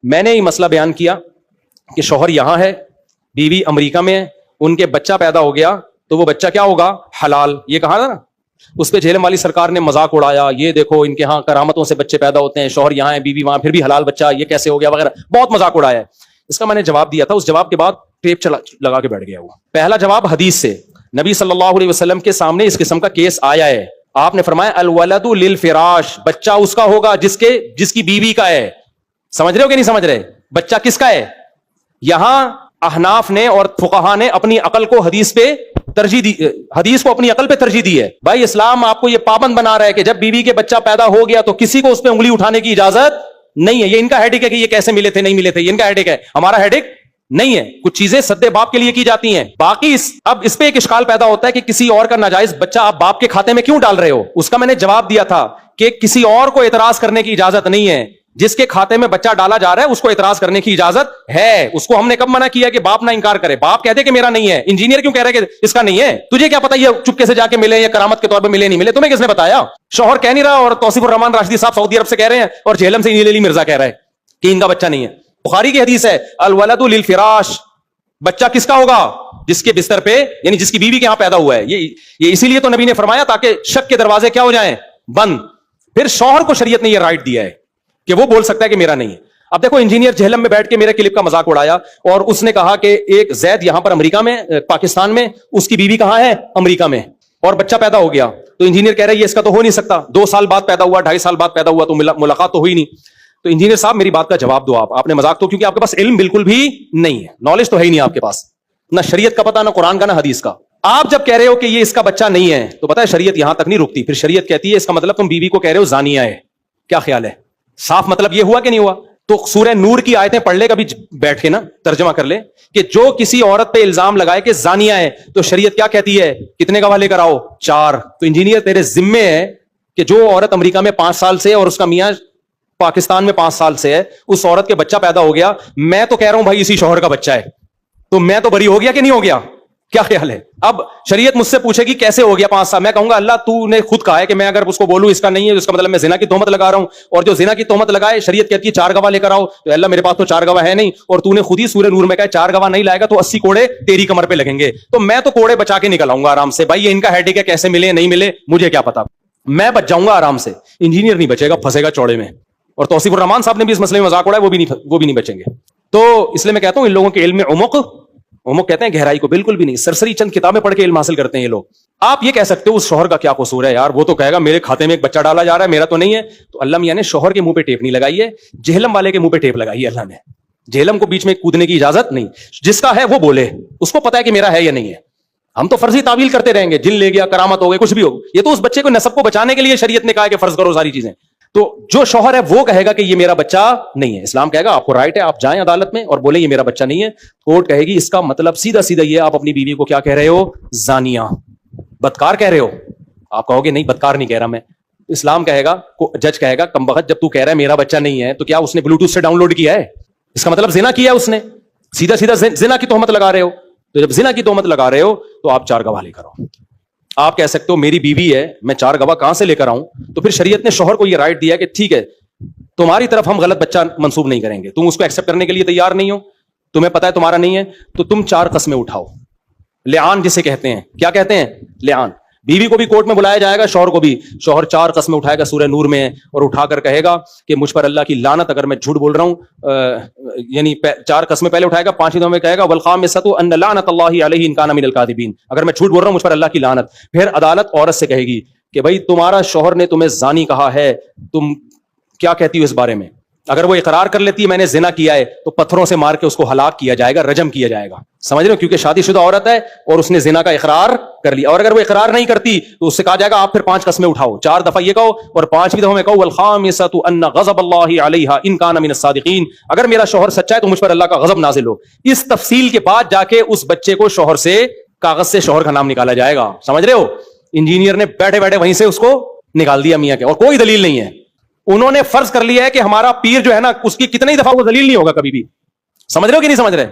میں نے یہ مسئلہ بیان کیا کہ شوہر یہاں ہے, بیوی امریکہ میں ہے, ان کے بچہ پیدا ہو گیا تو وہ بچہ کیا ہوگا؟ حلال. یہ کہا تھا نا. اس پہ جھیلم والی سرکار نے مذاق اڑایا, یہ دیکھو ان کے ہاں کرامتوں سے بچے پیدا ہوتے ہیں, شوہر یہاں ہے بیوی وہاں, پھر بھی حلال بچہ, یہ کیسے ہو گیا وغیرہ, بہت مذاق اڑایا ہے. اس کا میں نے جواب دیا تھا. اس جواب کے بعد ٹیپ لگا کے بیٹھ گیا وہ. پہلا جواب حدیث سے, نبی صلی اللہ علیہ وسلم کے سامنے اس قسم کا کیس آیا ہے. آپ نے فرمایا الولد للفراش, بچہ اس کا ہوگا جس کی بیوی کا ہے. سمجھ رہے ہو کہ نہیں سمجھ رہے؟ بچہ کس کا ہے؟ یہاں احناف نے اور فقہا نے اپنی عقل کو حدیث پہ ترجیح دی, حدیث کو اپنی عقل پہ ترجیح دی ہے. بھائی اسلام آپ کو یہ پابند بنا رہا ہے کہ جب بیوی کے بچہ پیدا ہو گیا تو کسی کو اس پہ انگلی اٹھانے کی اجازت نہیں ہے. یہ ان کا ہیڈک ہے کہ یہ کیسے ملے تھے نہیں ملے تھے, یہ ان کا ہیڈک ہے, ہمارا ہیڈک نہیں ہے. کچھ چیزیں سدے باپ کے لیے کی جاتی ہیں. باقی اب اس پہ ایک اشکال پیدا ہوتا ہے کہ کسی اور کا ناجائز بچہ آپ باپ کے کھاتے میں کیوں ڈال رہے ہو. اس کا میں نے جواب دیا تھا کہ کسی اور کو اعتراض کرنے کی اجازت نہیں ہے. جس کے کھاتے میں بچہ ڈالا جا رہا ہے اس کو اعتراض کرنے کی اجازت ہے. اس کو ہم نے کب منع کیا کہ باپ نہ انکار کرے؟ باپ کہہ دے کہ میرا نہیں ہے. انجینئر کیوں کہہ رہے کہ اس کا نہیں ہے؟ تجھے کیا پتا یہ چپکے سے جا کے ملے یا کرامت کے طور پہ ملے نہیں ملے؟ تمہیں کس نے بتایا؟ شوہر کہہ نہیں رہا اور توصیف الرحمان راشدی صاحب سعودی عرب سے کہہ رہے ہیں اور جہلم سے علی مرزا کہہ رہا ہے کہ ان کا بچہ نہیں ہے. بخاری کی حدیث ہے الولد للفراش, بچہ کس کا ہوگا؟ جس کے بستر پہ, یعنی جس کی بیوی کے یہاں پیدا ہوا ہے. یہ اسی لیے تو نبی نے فرمایا تاکہ شک کے دروازے کیا ہو جائیں؟ بند. پھر شوہر کو شریعت نے یہ رائٹ دیا ہے کہ وہ بول سکتا ہے کہ میرا نہیں ہے. اب دیکھو انجینئر جہلم میں بیٹھ کے میرے کلپ کا مذاق اڑایا اور اس نے کہا کہ ایک زید یہاں پر امریکہ میں, پاکستان میں, اس کی بیوی کہاں ہے؟ امریکہ میں, اور بچہ پیدا ہو گیا. تو انجینئر کہہ رہا ہے یہ اس کا تو ہو نہیں سکتا, 2 سال بعد پیدا ہوا, 2.5 سال بعد پیدا ہوا, تو ملاقات تو ہوئی نہیں. تو انجینئر صاحب میری بات کا جواب دو. آپ نے مذاق تو, کیونکہ آپ کے پاس علم بالکل بھی نہیں ہے, نالج تو ہے ہی نہیں آپ کے پاس, نہ شریعت کا پتہ, نہ قرآن کا, نہ حدیث کا. آپ جب کہہ رہے ہو کہ یہ اس کا بچہ نہیں ہے تو پتہ ہے شریعت یہاں تک نہیں رکتی. پھر شریعت کہتی ہے اس کا مطلب تم بیوی کو کہہ رہے ہو زانیہ ہے. کیا خیال ہے؟ صاف مطلب یہ ہوا کہ نہیں ہوا؟ تو سورہ نور کی آیتیں پڑھ لے, کبھی بیٹھ کے نا ترجمہ کر لے کہ جو کسی عورت پہ الزام لگائے کہ زانیہ ہے تو شریعت کیا کہتی ہے؟ کتنے گواہ لے کر آؤ؟ 4. تو انجینئر تیرے ذمے ہے کہ جو عورت امریکہ میں 5 سال سے اور اس کا میاں پاکستان میں 5 سال سے ہے, اس عورت کے بچہ پیدا ہو گیا, میں تو کہہ رہا ہوں بھائی اسی شوہر کا بچہ ہے, تو میں تو بری ہو گیا کہ نہیں ہو گیا؟ کیا خیال ہے؟ اب شریعت مجھ سے پوچھے گی کیسے ہو گیا 5 سال, میں کہوں گا اللہ تو نے خود کہا ہے کہ میں اگر اس کو بولوں اس کا نہیں ہے اس کا مطلب میں زنا کی تہمت لگا رہا ہوں, اور جو زنا کی تہمت لگائے شریعت کہتی ہے 4 گواہ لے کر آؤ, تو اللہ میرے پاس تو 4 گواہ ہے نہیں, اور تو نے خود ہی سورہ نور میں کہا 4 گواہ نہیں لائے گا تو 80 کوڑے تیری کمر پہ لگیں گے. تو میں تو کوڑے بچا کے نکل آؤں گا آرام سے. بھائی یہ ان کا ہیڈک ہے, کیسے ملے نہیں ملے مجھے کیا پتا, میں بچ جاؤں گا آرام سے. انجینئر نہیں بچے گا, پھنسے گا چوڑے میں. اور توصیف الرحمان صاحب نے بھی اس مسئلے میں مذاق اڑایا, وہ بھی نہیں بچیں گے. تو اس لیے میں کہتا ہوں ان لوگوں کے علم میں عمق کہتے ہیں گہرائی کو, بالکل بھی نہیں. سرسری چند کتابیں پڑھ کے علم حاصل کرتے ہیں یہ لوگ. آپ یہ کہہ سکتے ہو اس شوہر کا کیا قصور ہے یار, وہ تو کہے گا میرے کھاتے میں ایک بچہ ڈالا جا رہا ہے, میرا تو نہیں ہے. تو اللہ میاں نے شوہر کے منہ پہ ٹیپ نہیں لگائی ہے, جہلم والے کے منہ پہ ٹیپ لگائی ہے اللہ نے. جہلم کو بیچ میں کودنے کی اجازت نہیں, جس کا ہے وہ بولے, اس کو پتا ہے کہ میرا ہے یا نہیں ہے. ہم تو فرضی تعویل کرتے رہیں گے, جن لے گیا, کرامت ہو گئے, کچھ بھی ہو. یہ تو اس بچے کو نسب کو بچانے کے لیے شریعت نے کہا کہ فرض کرو ساری چیزیں. تو جو شوہر ہے وہ کہے گا کہ یہ میرا بچہ نہیں ہے. اسلام کہے گا آپ کو رائٹ ہے, آپ جائیں عدالت میں اور بولیں یہ میرا بچہ نہیں ہے. کورٹ کہے گی اس کا مطلب سیدھا یہ آپ اپنی بیوی کو کیا کہہ رہے ہو؟ زانیہ, بدکار کہہ رہے ہو. آپ کہو گے نہیں بدکار نہیں کہہ رہا میں. اسلام کہے گا, جج کہے گا کم بخت, جب تو کہہ رہا ہے میرا بچہ نہیں ہے تو کیا اس نے بلوٹوتھ سے ڈاؤن لوڈ کیا ہے؟ اس کا مطلب زنا کیا ہے اس نے. سیدھا زنا کی تہمت لگا رہے ہو. تو جب زنا کی تہمت لگا رہے ہو تو آپ 4 گواہ لے کر آؤ. آپ کہہ سکتے ہو میری بیوی ہے, میں 4 گواہ کہاں سے لے کر آؤں؟ تو پھر شریعت نے شوہر کو یہ رائٹ دیا کہ ٹھیک ہے تمہاری طرف ہم غلط بچہ منسوب نہیں کریں گے, تم اس کو ایکسپٹ کرنے کے لیے تیار نہیں ہو, تمہیں پتا ہے تمہارا نہیں ہے, تو تم 4 قسمیں اٹھاؤ. لعان جسے کہتے ہیں, کیا کہتے ہیں؟ لعان. بیوی کو بھی کورٹ میں بلایا جائے گا, شوہر کو بھی. شوہر 4 قسمیں اٹھائے گا سورہ نور میں, اور اٹھا کر کہے گا کہ مجھ پر اللہ کی لعنت اگر میں جھوٹ بول رہا ہوں. یعنی 4 قسمیں پہلے اٹھائے گا, 5ویں میں کہے گا والخامسۃ ان لعنت اللہ علیہ ان کان من الکاذبین, اگر میں جھوٹ بول رہا ہوں مجھ پر اللہ کی لعنت. پھر عدالت عورت سے کہے گی کہ بھائی تمہارا شوہر نے تمہیں زانی کہا ہے, تم کیا کہتی ہو اس بارے میں؟ اگر وہ اقرار کر لیتی ہے میں نے زنا کیا ہے تو پتھروں سے مار کے اس کو ہلاک کیا جائے گا, رجم کیا جائے گا. سمجھ رہے ہو؟ کیونکہ شادی شدہ عورت ہے اور اس نے زنا کا اقرار کر لیا. اور اگر وہ اقرار نہیں کرتی تو اس سے کہا جائے گا آپ پھر 5 قسمیں اٹھاؤ, 4 دفعہ یہ کہو اور 5ویں دفعہ میں کہو والخامسۃ ان غضب اللہ علیہا ان کان من الصادقین, اگر میرا شوہر سچا ہے تو مجھ پر اللہ کا غضب نازل ہو. اس تفصیل کے بعد جا کے اس بچے کو شوہر سے, کاغذ سے شوہر کا نام نکالا جائے گا. سمجھ رہے ہو؟ انجینئر نے بیٹھے بیٹھے وہیں سے اس کو نکال دیا میاں کے, اور کوئی دلیل نہیں ہے. انہوں نے فرض کر لیا ہے کہ ہمارا پیر جو ہے نا اس کی کتنی دفعہ وہ دلیل نہیں ہوگا کبھی بھی. سمجھ رہے ہو کہ نہیں سمجھ رہے؟